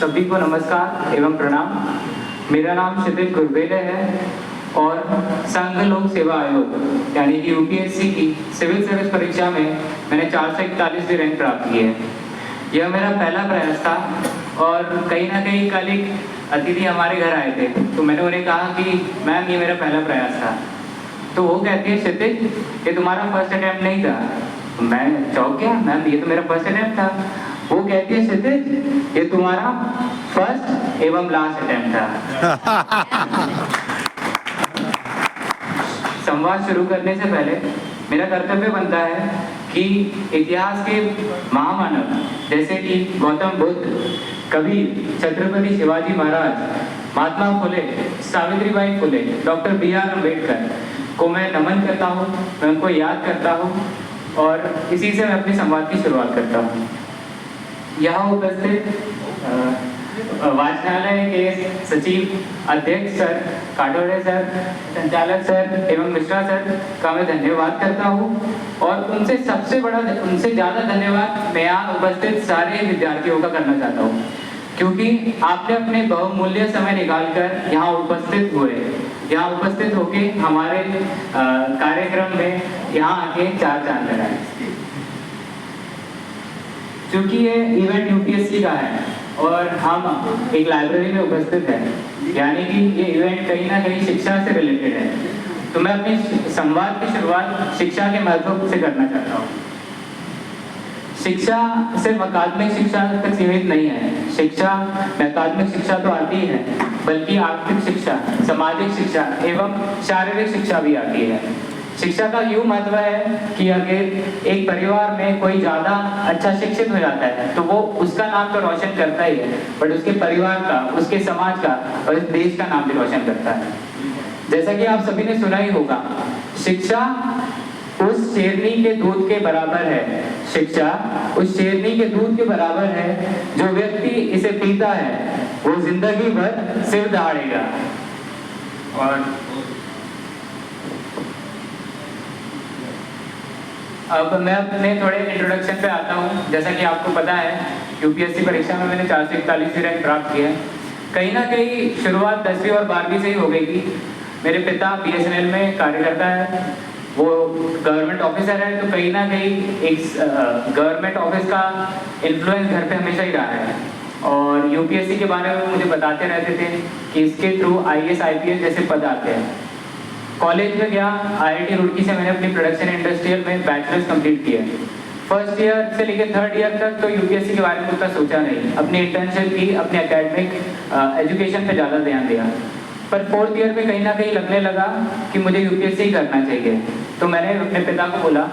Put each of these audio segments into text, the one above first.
सभी को नमस्कार एवं प्रणाम। मेरा नाम क्षितिज गुरवेले है और संघ लोक सेवा आयोग यानी कि यूपीएससी की सिविल सर्विस परीक्षा में मैंने 441 रैंक प्राप्त की है। यह मेरा पहला प्रयास था और कहीं ना कहीं कल एक अतिथि हमारे घर आए थे तो मैंने उन्हें कहा कि मैम ये मेरा पहला प्रयास था। तो वो कहती है क्षितिज ये तुम्हारा फर्स्ट अटेम्प्ट नहीं था। तो मैं चौंक गया, मैम ये तो मेरा फर्स्ट अटेम्प्ट था। वो कहती है क्षितिज ये तुम्हारा फर्स्ट एवं लास्ट अटेम्प्ट था। संवाद शुरू करने से पहले मेरा कर्तव्य बनता है कि इतिहास के महामानव जैसे कि गौतम बुद्ध, कबीर, छत्रपति शिवाजी महाराज, महात्मा फुले, सावित्रीबाई फुले, डॉक्टर बी.आर. अम्बेडकर को मैं नमन करता हूँ, मैं उनको याद करता हूँ और इसी से मैं अपने संवाद की शुरुआत करता हूँ। यहाँ उपस्थित वाचनालय के सचिव, अध्यक्ष सर, काटोरे सर, संचालक सर एवं मिश्रा सर का मैं धन्यवाद करता हूँ और उनसे ज़्यादा धन्यवाद मैं यहाँ उपस्थित सारे विद्यार्थियों का करना चाहता हूँ क्योंकि आपने अपने बहुमूल्य समय निकालकर यहाँ उपस्थित हुए, यहाँ उपस्थित होके हमारे कार्यक्रम में यहाँ आके चार चांद लगाए। क्योंकि ये इवेंट यूपीएससी का है और हम एक लाइब्रेरी में उपस्थित हैं यानी कि ये इवेंट कहीं ना कहीं शिक्षा से रिलेटेड है, तो मैं अपनी संवाद की शुरुआत शिक्षा के महत्व से करना चाहता हूँ। शिक्षा सिर्फ अकादमिक शिक्षा तक सीमित नहीं है। शिक्षा अकादमिक शिक्षा तो आती है बल्कि आर्थिक शिक्षा, सामाजिक शिक्षा एवं शारीरिक शिक्षा भी आती है। शिक्षा का यूँ महत्व है कि अगर एक परिवार में कोई ज़्यादा अच्छा शिक्षित हो जाता है तो वो उसका नाम तो रोशन करता ही है बट उसके परिवार का, उसके समाज का और इस देश का नाम भी रोशन करता है। जैसा कि आप सभी ने सुना ही होगा, शिक्षा उस शेरनी के दूध के बराबर है। शिक्षा उस शेरनी के दूध के बराबर है, जो व्यक्ति इसे पीता है वो जिंदगी भर सिर दहाड़ेगा। और अब मैं अपने थोड़े इंट्रोडक्शन पे आता हूँ। जैसा कि आपको पता है यूपीएससी परीक्षा में मैंने 441 रैंक प्राप्त की है। कहीं ना कहीं शुरुआत 10वीं और 12वीं से ही हो गई थी। मेरे पिता बीएसएनएल में कार्य करता है, वो गवर्नमेंट ऑफिसर है, तो कहीं ना कहीं एक गवर्नमेंट ऑफिस का इन्फ्लुएंस घर पे हमेशा ही रहा है और यूपीएससी के बारे में मुझे बताते रहते थे कि इसके थ्रू आईएएस आईपीएस जैसे पद आते हैं। कॉलेज में गया, आईआईटी रुड़की से मैंने अपनी प्रोडक्शन इंडस्ट्रियल में बैचलर्स कंप्लीट किया। फर्स्ट ईयर से लेकर थर्ड ईयर तक तो यूपीएससी के बारे में उतना सोचा नहीं, अपनी इंटर्नशिप की, अपने एकेडमिक एजुकेशन पे ज़्यादा ध्यान दिया। पर फोर्थ ईयर में कहीं ना कहीं लगने लगा कि मुझे यूपीएससी करना चाहिए। तो मैंने अपने पिता को बोला,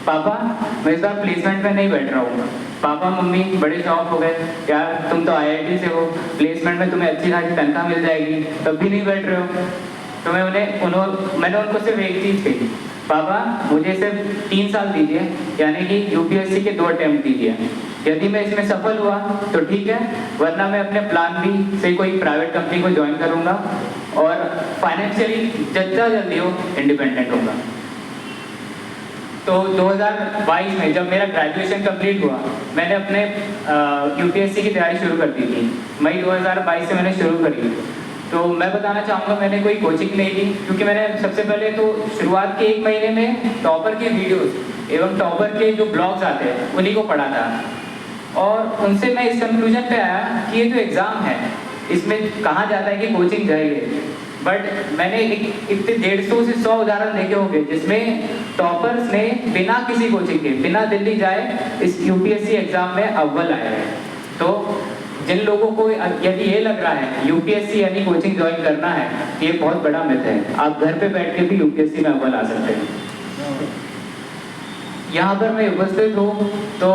पापा मैं इस बार प्लेसमेंट में नहीं बैठ रहा हूँ। पापा मम्मी बड़े शौक हो गए, यार तुम तो आईआईटी से हो, प्लेसमेंट में तुम्हें अच्छी खासी तनख्वाह मिल जाएगी, तब भी नहीं बैठ रहे हो। तो मैंने उनको सिर्फ एक चीज़ कही, पापा मुझे सिर्फ 3 साल दीजिए, यानी कि यूपीएससी के 2 अटेम्प्ट दीजिए। यदि मैं इसमें सफल हुआ तो ठीक है, वरना मैं अपने प्लान बी से कोई प्राइवेट कंपनी को ज्वाइन करूंगा और फाइनेंशियली जितना जल्दी हो इंडिपेंडेंट होगा। तो 2022 में जब मेरा ग्रेजुएशन कंप्लीट हुआ, मैंने अपने यूपीएससी की तैयारी शुरू कर दी थी। मई 2022 से मैंने शुरू करी। तो मैं बताना चाहूँगा मैंने कोई कोचिंग नहीं ली, क्योंकि मैंने सबसे पहले तो शुरुआत के 1 महीने में टॉपर के वीडियोस एवं टॉपर के जो ब्लॉग्स आते हैं उन्हीं को पढ़ा था और उनसे मैं इस कंक्लूजन पे आया कि ये जो एग्ज़ाम है इसमें कहा जाता है कि कोचिंग जाइए, बट मैंने इतने 150 से 100 उदाहरण देखे होंगे जिसमें टॉपर्स ने बिना किसी कोचिंग के, बिना दिल्ली जाए इस यूपीएससी एग्ज़ाम में अव्वल आए हैं। तो जिन लोगों को यदि ये लग रहा है यूपीएससी यानी कोचिंग ज्वाइन करना है, ये बहुत बड़ा मिथ है। आप घर पे बैठ के भी यूपीएससी में अव्वल आ सकते हैं। यहाँ पर मैं उपस्थित हूँ तो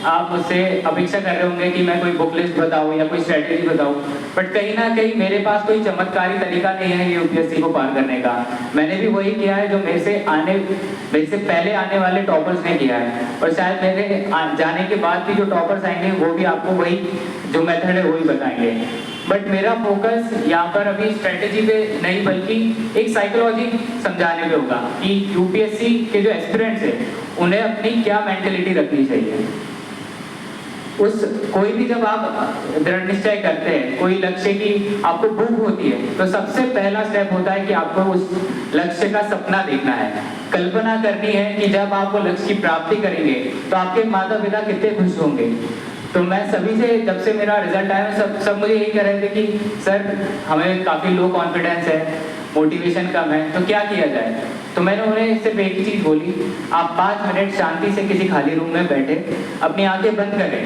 आप मुझसे अपेक्षा कर रहे होंगे कि मैं कोई बुक लिस्ट बताऊँ या कोई स्ट्रेटेजी बताऊँ, बट कहीं ना कहीं मेरे पास कोई चमत्कारी तरीका नहीं है यूपीएससी को पार करने का। मैंने भी वही किया है जो मेरे से पहले आने वाले टॉपर्स ने किया है और शायद मेरे जाने के बाद भी जो टॉपर्स आएंगे वो भी आपको वही जो मेथड है वही बताएंगे। बट मेरा फोकस यहाँ पर अभी स्ट्रेटेजी पे नहीं बल्कि एक साइकोलॉजी समझाने पे होगा कि यूपीएससी के जो एस्पिरेंट्स हैं उन्हें अपनी क्या मेंटेलिटी रखनी चाहिए। कोई भी जब आप दृढ़ निश्चय करते हैं, कोई लक्ष्य की आपको भूख होती है, तो सबसे पहला स्टेप होता है कि आपको उस लक्ष्य का सपना देखना है, कल्पना करनी है कि जब आप वो लक्ष्य की प्राप्ति करेंगे तो आपके माता पिता कितने खुश होंगे। तो मैं सभी से, जब से मेरा रिजल्ट आया, सब मुझे यही कह रहे थे कि सर हमें काफ़ी लो कॉन्फिडेंस है, मोटिवेशन कम है, तो क्या किया जाए। तो मैंने उन्हें सिर्फ एक ही चीज़ बोली, आप 5 मिनट शांति से किसी खाली रूम में बैठे अपनी आंखें बंद करें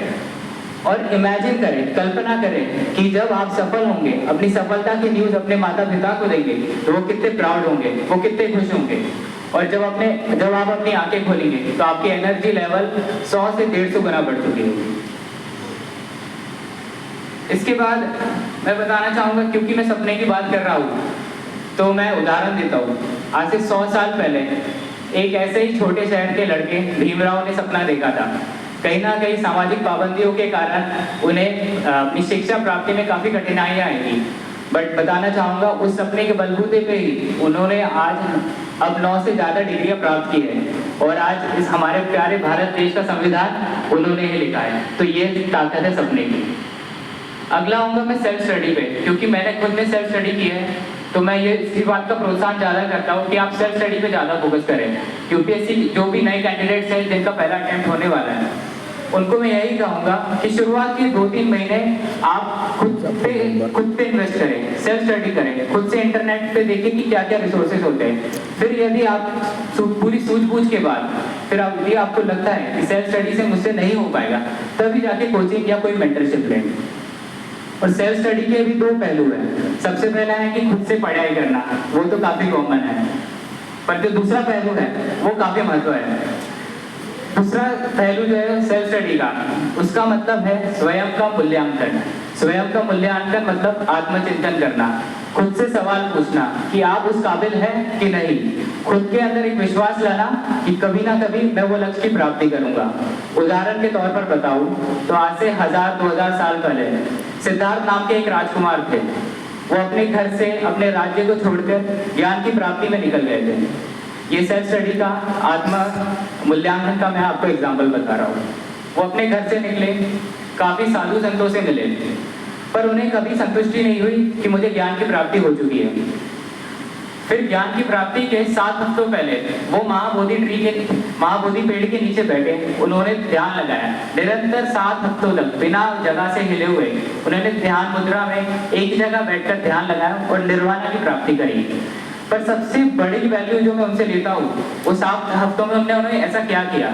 और इमेजिन करें, कल्पना करें कि जब आप सफल होंगे, अपनी सफलता की न्यूज़ अपने माता पिता को देंगे तो वो कितने प्राउड होंगे, वो कितने खुश होंगे। और जब आप अपनी आंखें खोलेंगे तो आपकी एनर्जी लेवल 100 से 150 गुना बढ़ चुकी होगी। इसके बाद मैं बताना चाहूँगा, क्योंकि मैं सपने की बात कर रहा हूँ तो मैं उदाहरण देता हूँ। आज से 100 साल पहले एक ऐसे ही छोटे शहर के लड़के भीमराव ने सपना देखा था। कहीं ना कहीं सामाजिक पाबंदियों के कारण उन्हें अपनी शिक्षा प्राप्ति में काफ़ी कठिनाइयाँ आई थी, बट बताना चाहूँगा उस सपने के बलबूते पे ही उन्होंने आज अब 9 से ज़्यादा डिग्रियाँ प्राप्त की है और आज इस हमारे प्यारे भारत देश का संविधान उन्होंने ही लिखा है। तो ये ताकत है सपने की। अगला आऊँगा मैं सेल्फ स्टडी पे, क्योंकि मैंने खुद में सेल्फ स्टडी की है तो मैं ये इसी बात का प्रोत्साहन ज़्यादा करता हूँ कि आप सेल्फ स्टडी पे ज़्यादा फोकस करें। यूपीएससी जो भी नए कैंडिडेट्स हैं जिनका पहला अटेम्प्ट होने वाला है, उनको मैं यही कहूँगा कि शुरुआत के 2-3 महीने आप खुद पे इन्वेस्ट करें, सेल्फ स्टडी करें, खुद से इंटरनेट पे देखें कि क्या क्या रिसोर्सेज होते हैं। फिर यदि आप पूरी सूझबूझ के बाद फिर यदि आपको लगता है कि सेल्फ स्टडी से मुझसे नहीं हो पाएगा, तभी जाके कोचिंग या कोई मेंटरशिप लें। और सेल्फ स्टडी के भी 2 पहलू हैं। सबसे पहला है कि खुद से पढ़ाई करना, वो तो काफ़ी कॉमन है, पर जो दूसरा पहलू है वो काफ़ी महत्व है। दूसरा पहलू जो है सेल्फ स्टडी का, उसका मतलब है स्वयं का मूल्यांकन। स्वयं का मूल्यांकन मतलब आत्मचिंतन करना, खुद से सवाल पूछना कि आप उस काबिल हैं कि नहीं, खुद के अंदर एक विश्वास लाना कि कभी ना कभी मैं वो लक्ष्य की प्राप्ति करूंगा। उदाहरण के तौर पर बताऊं तो आज से 1000-2000 साल पहले सिद्धार्थ नाम के एक राजकुमार थे। वो अपने घर से, अपने राज्य को छोड़कर ज्ञान की प्राप्ति में निकल गए थे। ये सेल्फ स्टडी का, आत्म मूल्यांकन का मैं आपको एग्जाम्पल बता रहा हूँ। वो अपने घर से निकले, काफ़ी साधु संतों से मिले, पर उन्हें कभी संतुष्टि नहीं हुई कि मुझे ज्ञान की प्राप्ति हो चुकी है। फिर ज्ञान की प्राप्ति के 7 हफ्तों पहले वो महाबोधि पेड़ के नीचे बैठे, उन्होंने ध्यान लगाया। निरंतर 7 हफ्तों तक बिना जगह से हिले हुए उन्होंने ध्यान मुद्रा में एक जगह बैठकर ध्यान लगाया और निर्वाणा की प्राप्ति करी। पर सबसे बड़ी वैल्यू जो मैं उनसे लेता हूँ, वो 7 हफ्तों में उन्होंने ऐसा क्या किया,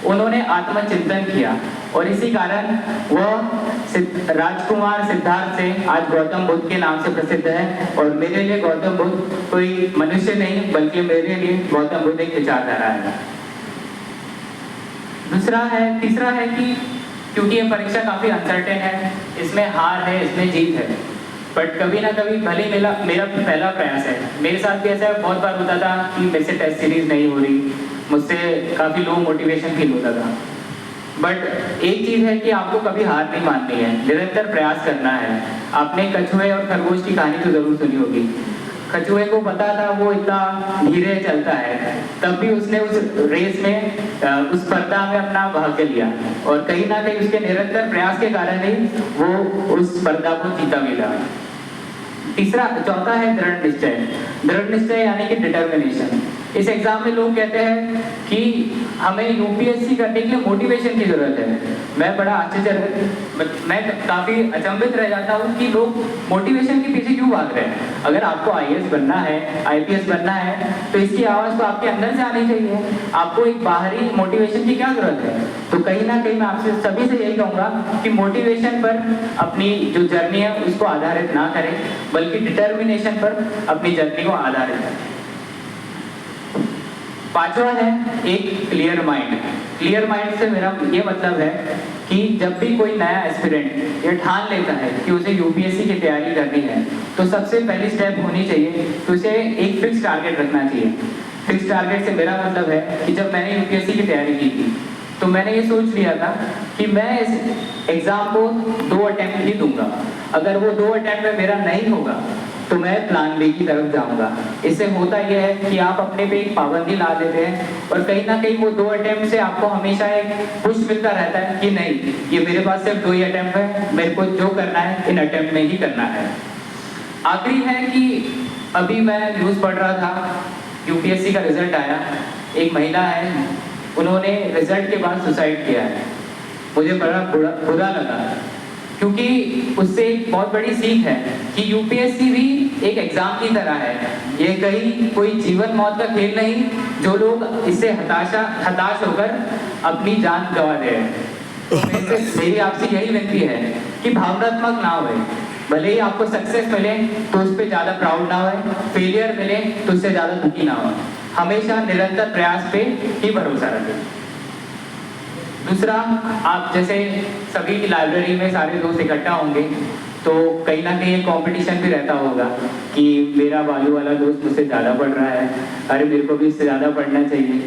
उन्होंने आत्मचिंतन किया। और इसी कारण वह राजकुमार सिद्धार्थ से आज गौतम बुद्ध के नाम से प्रसिद्ध है। और मेरे लिए गौतम बुद्ध कोई मनुष्य नहीं, बल्कि मेरे लिए गौतम बुद्ध एक विचारधारा है। तीसरा है कि क्योंकि ये परीक्षा काफ़ी अनसर्टेन है, इसमें हार है, इसमें जीत है, बट कभी ना कभी भले मेरा पहला प्रयास है। मेरे साथ भी ऐसा बहुत बार होता था कि मेरे से टेस्ट सीरीज नहीं हो रही, मुझसे काफ़ी लो मोटिवेशन फील होता था। बट एक चीज़ है कि आपको कभी हार नहीं माननी है, निरंतर प्रयास करना है। आपने कछुए और खरगोश की कहानी तो ज़रूर सुनी होगी। कछुए को पता था वो इतना धीरे चलता है, तब भी उसने उस रेस में, उस स्पर्धा में अपना भाग लिया और कहीं ना कहीं उसके निरंतर प्रयास के कारण ही वो उस स्पर्धा को जीता भी था। चौथा है दृढ़ निश्चय। दृढ़ निश्चय यानी कि डिटर्मिनेशन। इस एग्जाम में लोग कहते हैं कि हमें यूपीएससी करने के लिए मोटिवेशन की जरूरत है। मैं काफ़ी अचंभित रह जाता हूँ कि लोग मोटिवेशन के पीछे क्यों भाग रहे हैं। अगर आपको आईएएस बनना है, आईपीएस बनना है, तो इसकी आवाज़ तो आपके अंदर से आनी चाहिए। आपको एक बाहरी मोटिवेशन की क्या जरूरत है। तो कहीं ना कहीं मैं आपसे सभी से यही कहूँगा कि मोटिवेशन पर अपनी जो जर्नी है उसको आधारित ना करें, बल्कि डिटर्मिनेशन पर अपनी जर्नी को आधारित करें। 5वां है एक क्लियर माइंड। क्लियर माइंड से मेरा ये मतलब है कि जब भी कोई नया एस्पिरेंट ये ठान लेता है कि उसे यूपीएससी की तैयारी करनी है, तो सबसे पहली स्टेप होनी चाहिए कि उसे एक फिक्स टारगेट रखना चाहिए। फिक्स टारगेट से मेरा मतलब है कि जब मैंने यूपीएससी की तैयारी की थी तो मैंने ये सोच लिया था कि मैं इस एग्ज़ाम को 2 अटेम्प्ट ही दूंगा। अगर वो 2 अटेम्प्ट में मेरा नहीं होगा तो मैं प्लान बी की तरफ जाऊंगा। इससे होता यह है कि आप अपने पे एक पाबंदी ला देते हैं और कहीं ना कहीं वो 2 अटेम्प्ट से आपको हमेशा एक पुश मिलता रहता है कि नहीं, ये मेरे पास सिर्फ 2 ही अटेम्प्ट है, मेरे को जो करना है इन अटेम्प्ट में ही करना है। आखिरी है कि अभी मैं न्यूज़ पढ़ रहा था, यूपीएससी का रिजल्ट आया, एक महिला है, उन्होंने रिजल्ट के बाद सुसाइड किया है। मुझे बड़ा बुरा लगा, क्योंकि उससे एक बहुत बड़ी सीख है कि यूपीएससी भी एक एग्जाम की तरह है। ये कहीं कोई जीवन मौत का खेल नहीं जो लोग इससे हताश होकर अपनी जान गंवा दे रहे हैं। मेरी आपसे यही विनती है कि भावनात्मक ना होए, भले ही आपको सक्सेस मिले तो उस पर ज़्यादा प्राउड ना होए, फेलियर मिले तो उससे ज़्यादा दुखी ना हो, हमेशा निरंतर प्रयास पे ही भरोसा रखें। दूसरा, आप जैसे सभी की लाइब्रेरी में सारे दोस्त इकट्ठा होंगे तो कहीं ना कहीं एक कंपटीशन भी रहता होगा कि मेरा बाजू वाला दोस्त मुझसे ज़्यादा पढ़ रहा है, अरे मेरे को भी इससे ज़्यादा पढ़ना चाहिए।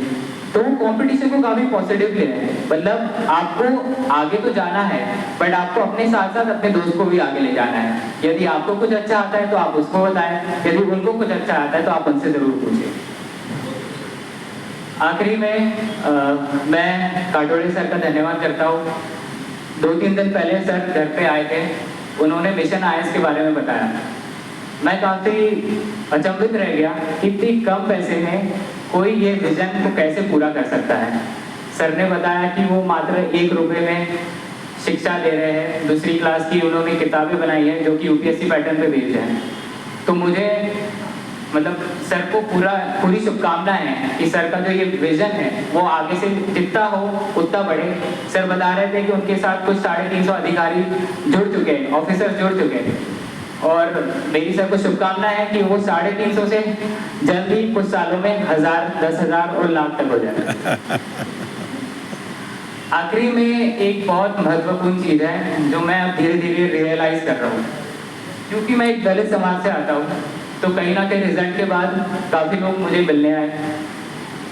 तो वो कंपटीशन को काफ़ी पॉजिटिव ले रहे हैं, मतलब आपको आगे तो जाना है बट आपको अपने साथ साथ अपने दोस्त को भी आगे ले जाना है। यदि आपको कुछ अच्छा आता है तो आप उसको बताएं, यदि उनको कुछ अच्छा आता है तो आप उनसे ज़रूर पूछें। आखिरी में मैं काटोड़े सर का धन्यवाद करता हूँ। 2-3 दिन पहले सर घर पे आए थे, उन्होंने मिशन आईएएस के बारे में बताया। मैं काफ़ी अचंभित रह गया, इतनी कम पैसे में कोई ये विजन को कैसे पूरा कर सकता है। सर ने बताया कि वो मात्र 1 रुपये में शिक्षा दे रहे हैं, दूसरी क्लास की उन्होंने किताबें बनाई हैं जो कि यूपीएससी पैटर्न पे बेस्ड हैं। तो मुझे मतलब सर को पूरी शुभकामनाएं हैं कि सर का जो ये विजन है वो आगे से जितना हो उतना बढ़े। सर बता रहे थे कि उनके साथ कुछ 350 अधिकारी जुड़ चुके हैं, ऑफिसर्स जुड़ चुके हैं, और मेरी सर को शुभकामनाएं है कि वो 350 से जल्द ही कुछ सालों में 1000, 10,000 और लाख तक हो जाए। आखिरी में एक बहुत महत्वपूर्ण चीज़ है जो मैं अब धीरे धीरे रियलाइज कर रहा हूँ, क्योंकि मैं एक दलित समाज से आता हूँ, तो कहीं ना कहीं रिजल्ट के बाद काफ़ी लोग मुझे मिलने आए।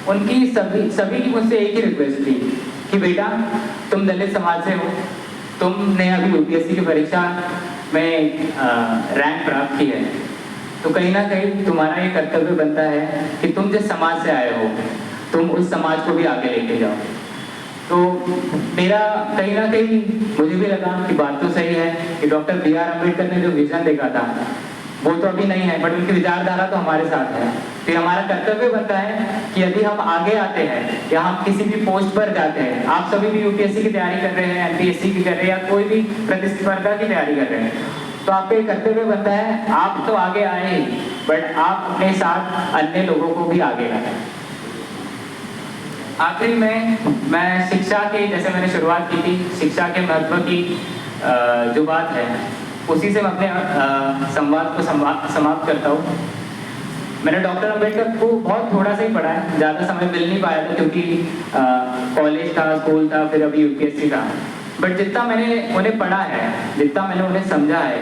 उनकी सभी की मुझसे एक ही रिक्वेस्ट थी कि बेटा तुम दलित समाज से हो, तुमने अभी यूपीएससी की परीक्षा में रैंक प्राप्त की है, तो कहीं ना कहीं तुम्हारा ये कर्तव्य बनता है कि तुम जिस समाज से आए हो तुम उस समाज को भी आगे लेके जाओ। तो मेरा कहीं ना कहीं मुझे भी लगा कि बात तो सही है कि डॉक्टर B.R. अम्बेडकर ने जो विजन देखा था वो तो अभी नहीं है, बट उनकी विचारधारा तो हमारे साथ है। फिर हमारा कर्तव्य बनता है कि यदि हम आगे आते हैं या हम किसी भी पोस्ट पर जाते हैं, आप सभी भी यूपीएससी की तैयारी कर रहे हैं, एमपीएससी की कर रहे हैं या कोई भी प्रतिस्पर्धा की तैयारी कर रहे हैं, तो आपका कर्तव्य बनता है, आप तो आगे आए ही बट आप अपने साथ अन्य लोगों को भी आगे लाएं। आखिरी में मैं शिक्षा के, जैसे मैंने शुरुआत की थी, शिक्षा के महत्व की जो बात है उसी से मैं अपने संवाद को समाप्त करता हूँ। मैंने डॉक्टर अम्बेडकर को बहुत थोड़ा सा ही पढ़ा है, ज़्यादा समय मिल नहीं पाया था क्योंकि कॉलेज था, स्कूल था, फिर अभी यूपीएससी था, बट जितना मैंने उन्हें पढ़ा है, जितना मैंने उन्हें समझा है,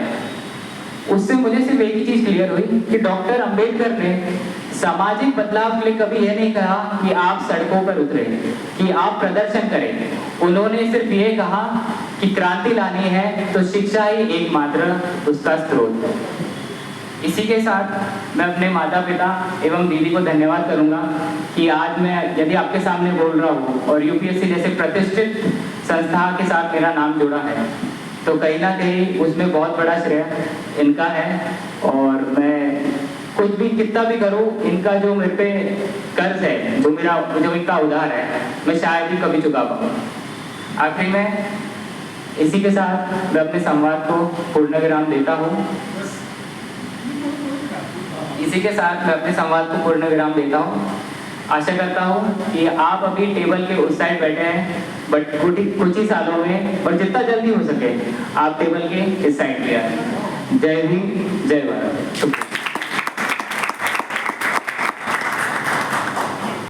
उससे मुझे सिर्फ एक ही चीज़ क्लियर हुई कि डॉक्टर अम्बेडकर ने सामाजिक बदलाव के लिए कभी यह नहीं कहा कि आप सड़कों पर उतरे, कि आप प्रदर्शन करें। उन्होंने सिर्फ ये कहा कि क्रांति लानी है तो शिक्षा ही एकमात्र उसका स्रोत है। इसी के साथ मैं अपने माता पिता एवं दीदी को धन्यवाद करूंगा कि आज मैं यदि आपके सामने बोल रहा हूँ और यूपीएससी जैसे प्रतिष्ठित संस्था के साथ मेरा नाम जुड़ा है, तो कहीं ना कहीं उसमें बहुत बड़ा श्रेय इनका है। और मैं कुछ भी कितना भी करूँ, इनका जो मेरे पे कर्ज है, जो इनका उधार है, मैं शायद ही कभी चुका पाऊँ। आखिरी में इसी के साथ मैं अपने संवाद को पूर्ण विराम देता हूँ। आशा करता हूँ कि आप अभी टेबल के उस साइड बैठे हैं, बट कुछ ही सालों में और जितना जल्दी हो सके आप टेबल के इस साइड पे आए। जय हिंद, जय भारत।